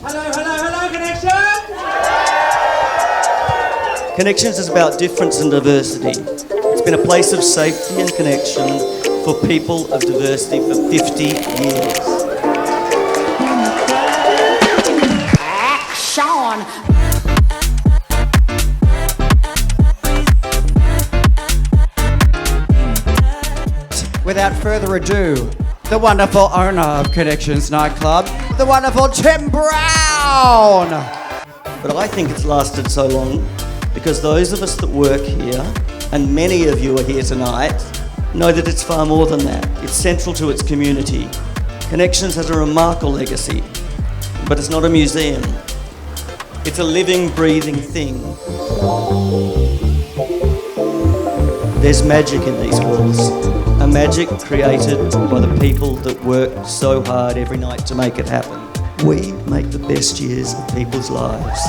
Hello, Connection! Connections is about difference and diversity. It's been a place of safety and connection for people of diversity for 50 years. Action! Without further ado, the wonderful owner of Connections Nightclub, the wonderful Tim Brown! But I think it's lasted so long because those of us that work here, and many of you are here tonight, know that it's far more than that. It's central to its community. Connections has a remarkable legacy, but it's not a museum. It's a living, breathing thing. There's magic in these walls, a magic created by the people that work so hard every night to make it happen. We make the best years of people's lives.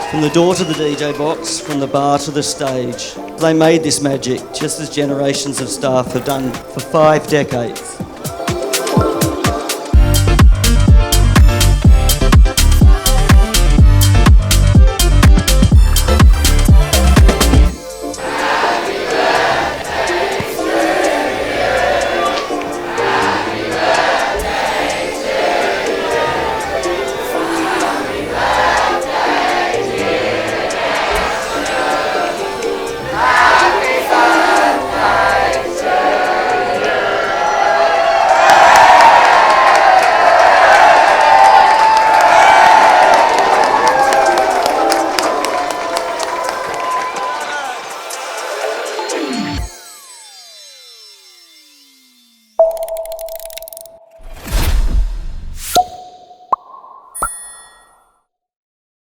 From the door to the DJ box, from the bar to the stage, they made this magic just as generations of staff have done for 5 decades.